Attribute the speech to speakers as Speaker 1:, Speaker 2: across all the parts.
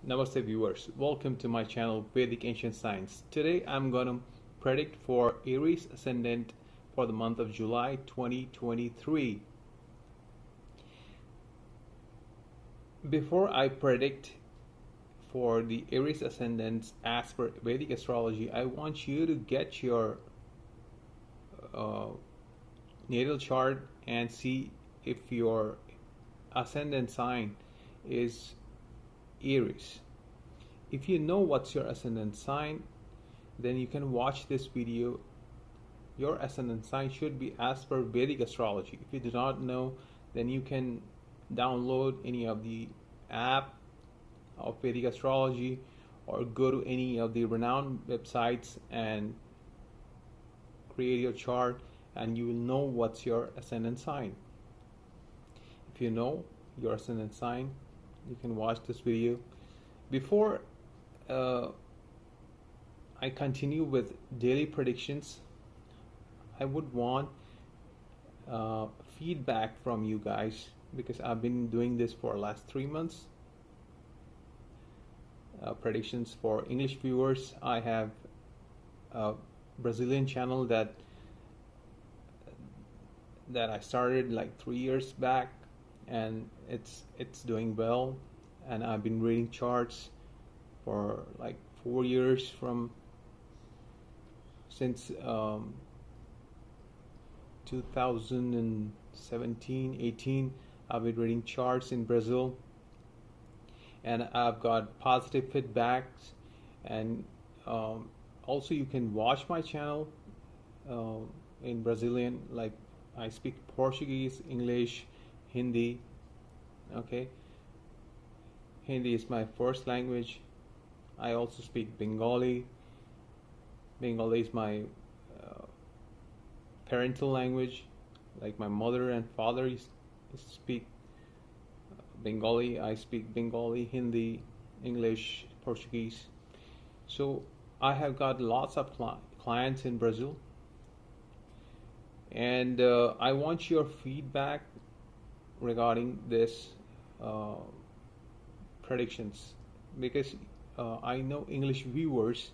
Speaker 1: Namaste viewers, welcome to my channel Vedic Ancient Science. Today I'm going to predict for Aries ascendant for the month of July 2023. Before I predict for the Aries ascendants as per Vedic astrology, I want you to get your uh, natal chart and see if your ascendant sign is Aries. If you know what's your ascendant sign, then you can watch this video. Your ascendant sign should be as per Vedic astrology. If you do not know, then you can download any of the app of Vedic astrology or go to any of the renowned websites and create your chart, and you will know what's your ascendant sign. If you know your ascendant sign, you can watch this video. Before I continue with daily predictions, I would want feedback from you guys because I've been doing this for the last 3 months. Predictions for English viewers. I have a Brazilian channel that I started like 3 years back, and it's doing well. And I've been reading charts for like 4 years since 2017, 18. I've been reading charts in Brazil, and I've got positive feedbacks. And also, you can watch my channel in Brazilian. Like, I speak Portuguese, English, Hindi. Okay, Hindi is my first language. I also speak Bengali. Bengali is my parental language. Like, my mother and father speak Bengali. I speak Bengali, Hindi, English, Portuguese. So I have got lots of clients in Brazil, and I want your feedback regarding this predictions, because I know English viewers,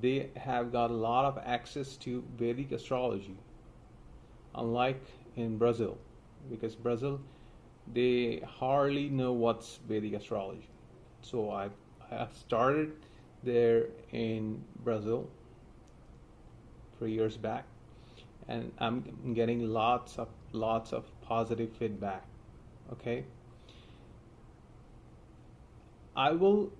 Speaker 1: they have got a lot of access to Vedic astrology, unlike in Brazil, because Brazil, they hardly know what's Vedic astrology. So I have started there in Brazil 3 years back, and I'm getting lots of positive feedback. Okay, I will,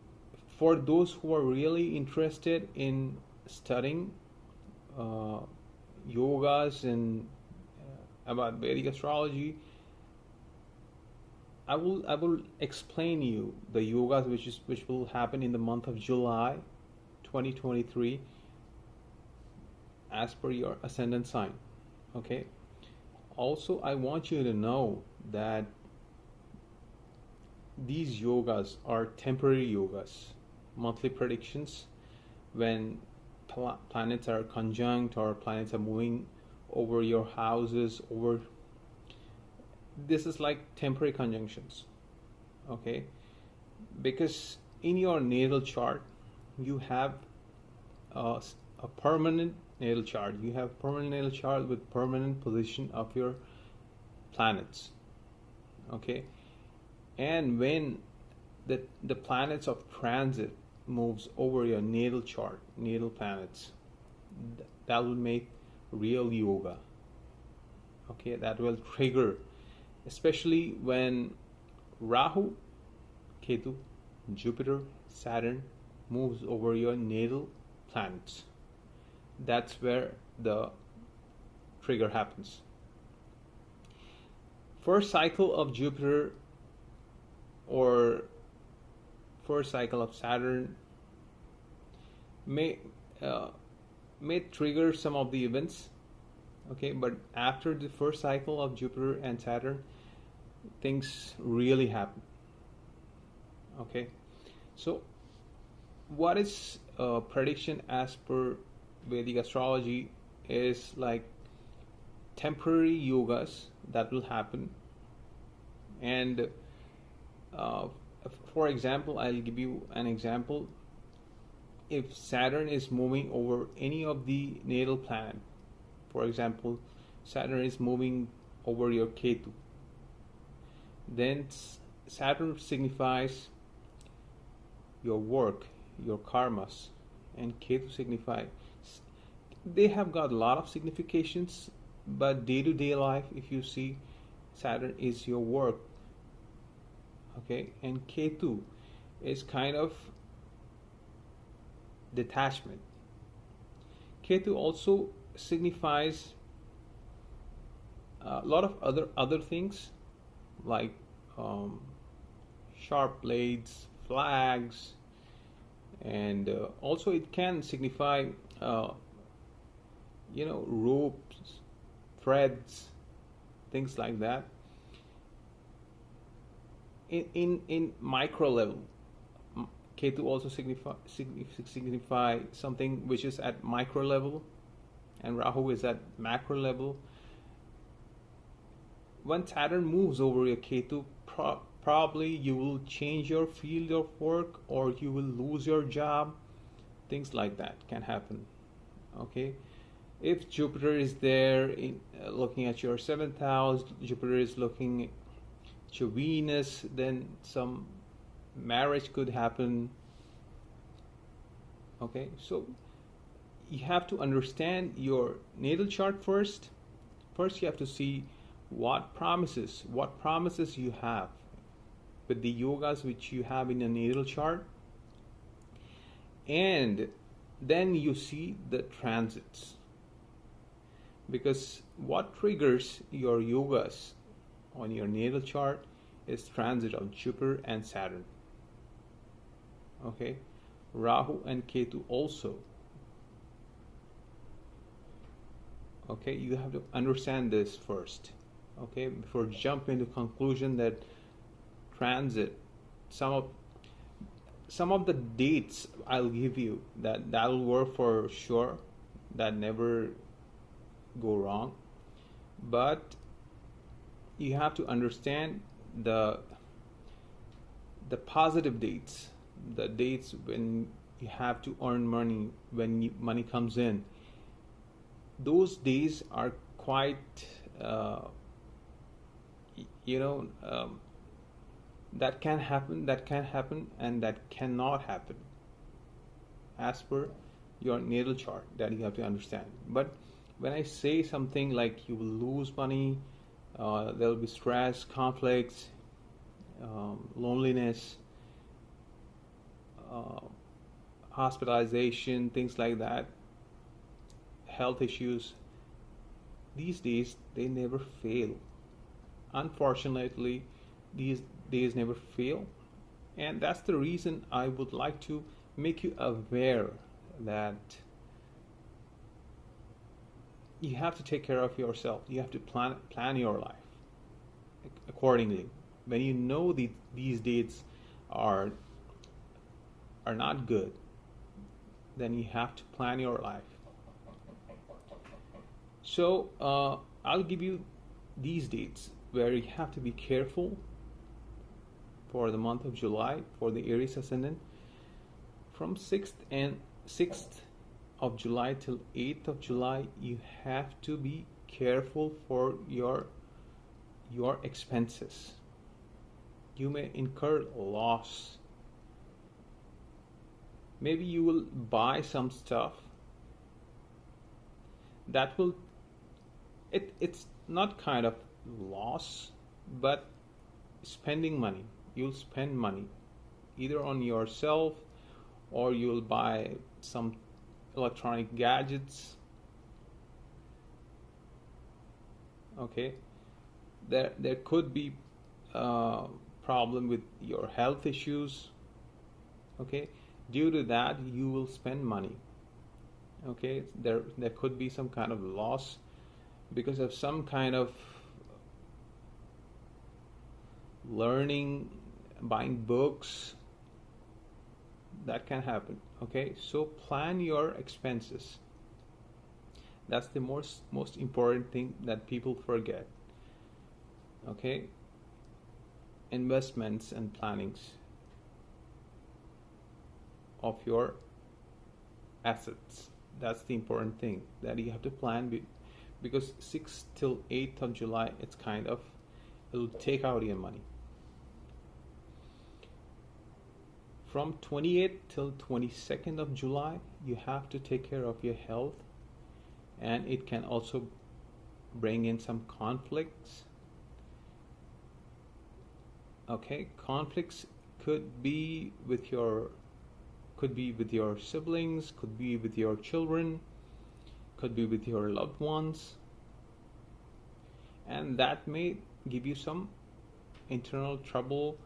Speaker 1: for those who are really interested in studying uh, yogas and about Vedic astrology, I will explain you the yogas which will happen in the month of July 2023 as per your ascendant sign. Okay. Also, I want you to know that these yogas are temporary yogas, monthly predictions. When planets are conjunct or planets are moving over your houses, over, this is like temporary conjunctions. Okay, because in your natal chart you have a permanent natal chart. You have permanent natal chart with permanent position of your planets. Okay, and when the planets of transit moves over your natal chart, natal planets, that will make real yoga. Okay, that will trigger, especially when Rahu, Ketu, Jupiter, Saturn moves over your natal planets. That's where the trigger happens. First cycle of Jupiter or first cycle of Saturn may trigger some of the events. Okay, but after the first cycle of Jupiter and Saturn, things really happen. Okay, so what is prediction as per Vedic astrology is like temporary yogas that will happen, and For example, I'll give you an example. If Saturn is moving over any of the natal planet, for example, Saturn is moving over your Ketu, then Saturn signifies your work, your karmas, and Ketu signify, they have got a lot of significations, but day-to-day life, if you see, Saturn is your work, okay, and Ketu is kind of detachment. Ketu also signifies a lot of other things like sharp blades, flags, and also it can signify ropes, threads, things like that. In micro level, Ketu also signify something which is at micro level, and Rahu is at macro level. When Saturn moves over your Ketu, probably you will change your field of work, or you will lose your job. Things like that can happen. Okay, if Jupiter is there looking at your 7th house, Jupiter is looking at your Venus, then some marriage could happen. Okay, so you have to understand your natal chart first. First you have to see what promises you have with the yogas which you have in a natal chart, and then you see the transits, because what triggers your yogas on your natal chart is transit of Jupiter and Saturn. Okay, Rahu and Ketu also. Okay, you have to understand this first, okay, before jump into conclusion that transit, some of the dates I'll give you that'll work for sure, that never go wrong, but you have to understand the positive dates, the dates when you have to earn money, when money comes in. Those days are quite that can happen, and that cannot happen as per your natal chart, that you have to understand. But when I say something like you will lose money, there will be stress, conflicts, loneliness, hospitalization, things like that, health issues, these days they never fail. Unfortunately, these days never fail, and that's the reason I would like to make you aware that you have to take care of yourself. You have to plan your life accordingly. When you know these dates are not good, then you have to plan your life. So I'll give you these dates where you have to be careful for the month of July for the Aries ascendant. From 6th of July till 8th of July, you have to be careful for your expenses. You may incur loss. Maybe you will buy some stuff that will, it's not kind of loss, but spending money. You'll spend money either on yourself, or you'll buy some electronic gadgets. Okay, there could be problem with your health issues. Okay, due to that you will spend money. Okay, there could be some kind of loss because of some kind of learning, buying books, that can happen. Okay, so plan your expenses. That's the most important thing that people forget. Okay, investments and plannings. of your assets. That's the important thing that you have to plan, because 6th till 8th of July, it'll take out your money. From 28th till 22nd of July, you have to take care of your health, and it can also bring in some conflicts. Okay, conflicts could be with your siblings, could be with your children, could be with your loved ones, and that may give you some internal trouble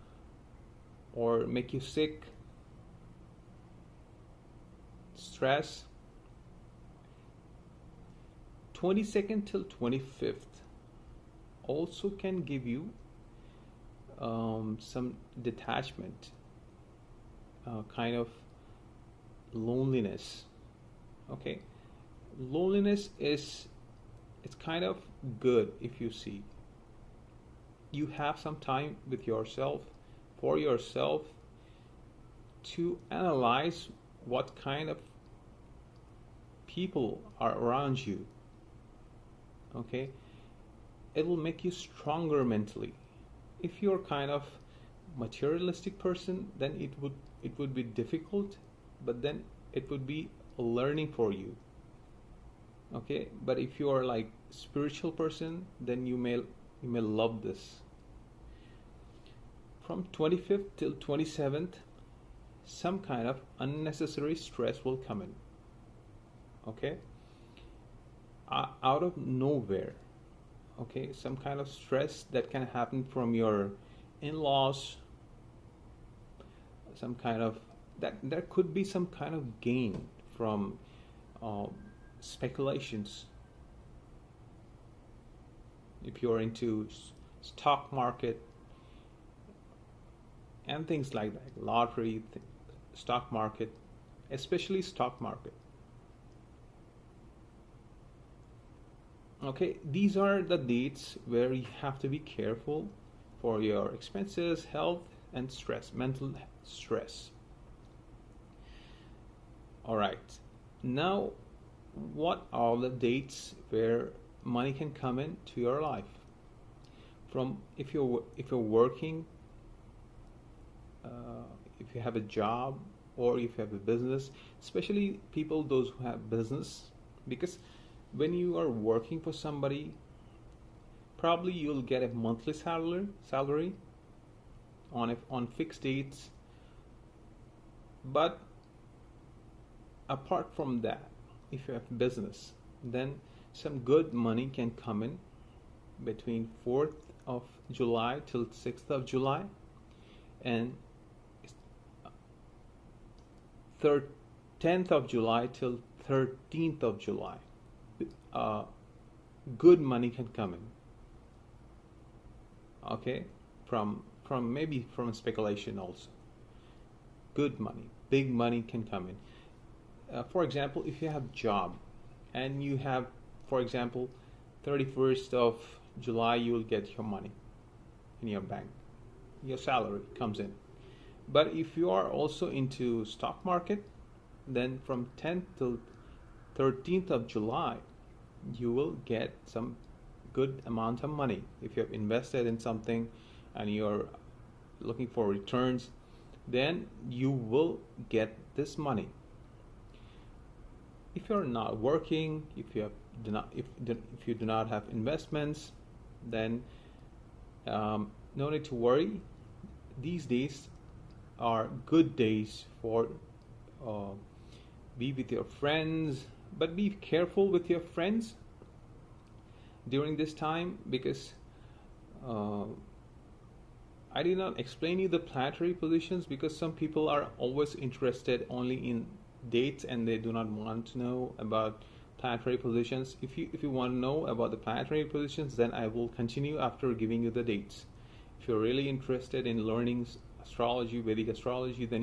Speaker 1: or make you sick, stress. 22nd till 25th also can give you some detachment, kind of loneliness. Okay, loneliness it's kind of good. If you see, you have some time with yourself, for yourself, to analyze what kind of people are around you. Okay, it will make you stronger mentally. If you're kind of materialistic person, then it would be difficult, but then it would be a learning for you. Okay, but if you are like spiritual person, then you may love this. From 25th till 27th, some kind of unnecessary stress will come in. Okay, out of nowhere. Okay, some kind of stress that can happen from your in-laws, some kind of that there could be some kind of gain from speculations. If you're into stock market and things like that, lottery, stock market, especially stock market. Okay, these are the dates where you have to be careful for your expenses, health, and stress, mental stress. All right, now what are the dates where money can come into your life? From if you're working, if you have a job, or if you have a business, especially people those who have business, because when you are working for somebody, probably you'll get a monthly salary on fixed dates. But apart from that, if you have business, then some good money can come in between 4th of July till 6th of July, and 10th of July till 13th of July. Good money can come in. Okay, from maybe from speculation also. Good money, big money can come in. For example, if you have job and you have, for example, 31st of July, you will get your money in your bank. Your salary comes in. But if you are also into stock market, then from 10th till 13th of July, you will get some good amount of money. If you have invested in something and you're looking for returns, then you will get this money. If you're not working, if you do not have investments, then no need to worry. These days are good days for be with your friends, but be careful with your friends during this time, because I did not explain you the planetary positions, because some people are always interested only in dates and they do not want to know about planetary positions. If you want to know about the planetary positions, then I will continue after giving you the dates. If you're really interested in learning astrology, Vedic astrology, then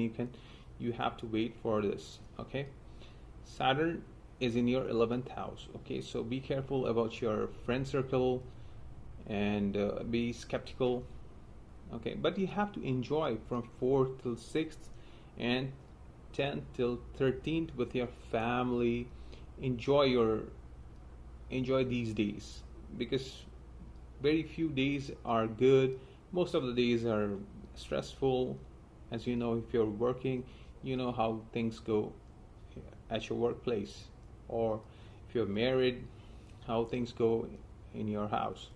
Speaker 1: you have to wait for this. Okay, Saturn is in your 11th house. Okay, so be careful about your friend circle and be skeptical. Okay, but you have to enjoy from 4th till 6th and 10th till 13th with your family. Enjoy these days, because very few days are good. Most of the days are stressful. As you know, if you're working, you know how things go at your workplace, or if you're married, how things go in your house.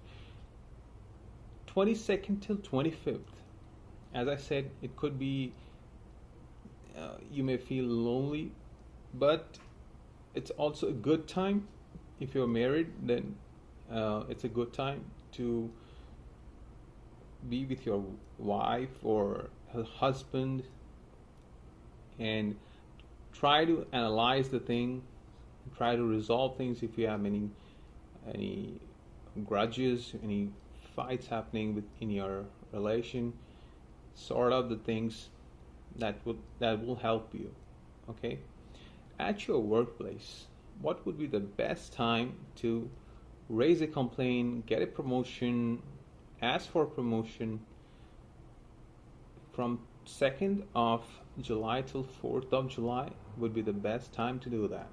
Speaker 1: 22nd till 25th, as I said, it could be you may feel lonely, but it's also a good time. If you're married, then it's a good time to be with your wife or her husband and try to analyze the thing, try to resolve things. If you have any grudges, any fights happening in your relation, sort out the things that will help you. Okay, at your workplace, what would be the best time to raise a complaint, get a promotion, ask for promotion? From 2nd of July till 4th of July would be the best time to do that.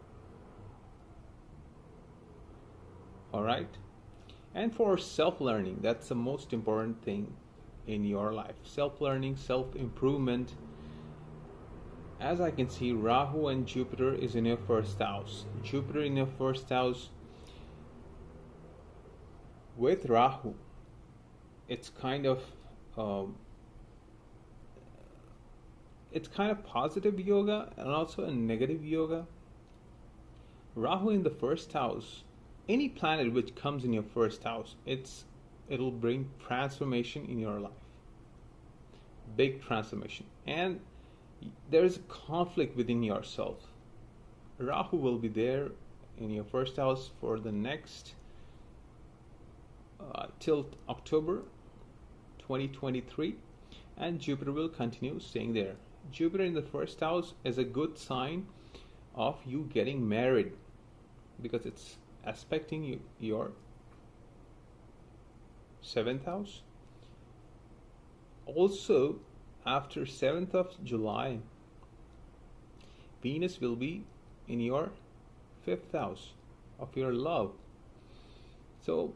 Speaker 1: All right. And for self-learning, that's the most important thing in your life. Self-learning, self-improvement. As I can see, Rahu and Jupiter is in your first house. Jupiter in your first house with Rahu, it's kind of positive yoga and also a negative yoga. Rahu in the first house, any planet which comes in your first house, it'll bring transformation in your life. Big transformation. And there is a conflict within yourself. Rahu will be there in your first house for the next till October 2023, and Jupiter will continue staying there. Jupiter in the first house is a good sign of you getting married, because it's aspecting your 7th house. Also, after 7th of July, Venus will be in your 5th house of your love. So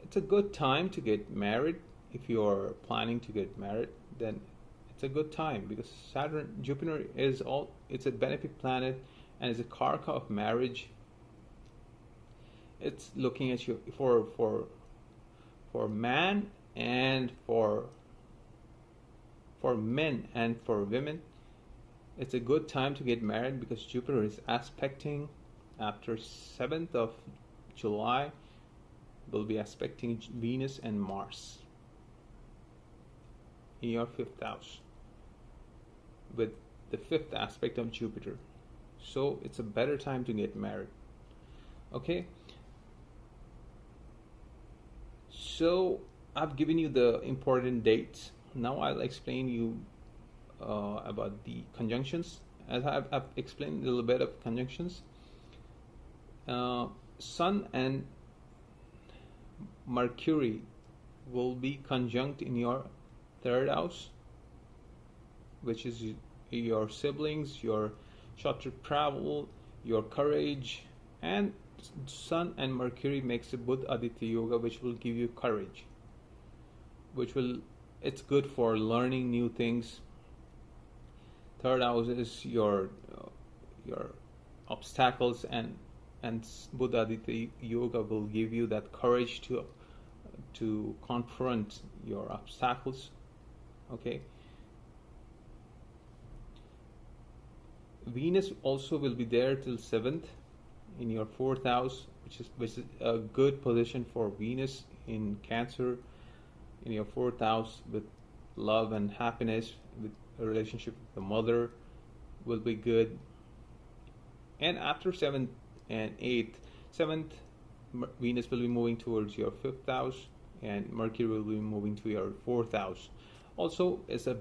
Speaker 1: it's a good time to get married. If you're planning to get married, then it's a good time, because Jupiter it's a benefic planet and is a karaka of marriage. It's looking at you for man and for men and for women. It's a good time to get married, because Jupiter is aspecting after 7th of July, will be aspecting Venus and Mars in your 5th house with the 5th aspect of Jupiter. So it's a better time to get married. Okay, so I've given you the important dates. Now I'll explain you about the conjunctions. As I've explained a little bit of conjunctions, Sun and Mercury will be conjunct in your 3rd house, which is your siblings, your short trip travel, your courage. And Sun and Mercury makes a Buddha Aditya Yoga, which will give you courage, it's good for learning new things. 3rd house is your obstacles, and Buddha Aditya Yoga will give you that courage to confront your obstacles. Okay. Venus also will be there till 7th in your 4th house, which is a good position for Venus in Cancer in your 4th house, with love and happiness, with a relationship with the mother will be good. And after 7th and 8th, 7th Venus will be moving towards your 5th house, and Mercury will be moving to your 4th house. Also, it's a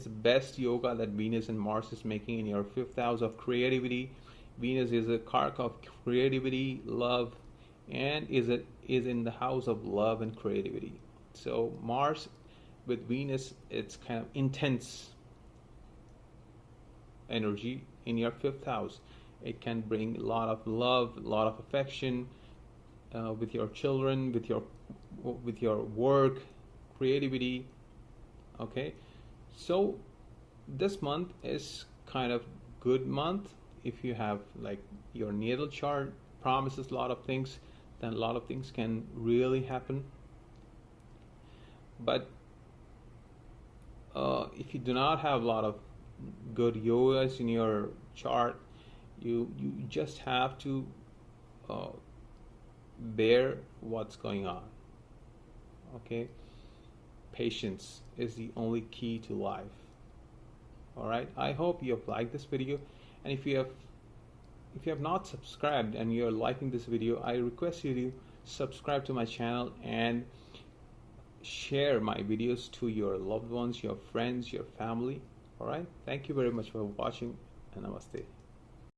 Speaker 1: best yoga that Venus and Mars is making in your 5th house of creativity. Venus is a karaka of creativity, love, and is in the house of love and creativity. So Mars with Venus, it's kind of intense. energy in your fifth house. It can bring a lot of love, a lot of affection with your children, with your work, creativity. Okay, so this month is kind of good month. If you have like your natal chart promises a lot of things, then a lot of things can really happen. But if you do not have a lot of good yogas in your chart, you just have to bear what's going on. Okay, patience is the only key to life. All right, I hope you have liked this video, and if you have not subscribed and you're liking this video, I request you to subscribe to my channel and share my videos to your loved ones, your friends, your family. All right, thank you very much for watching, and namaste.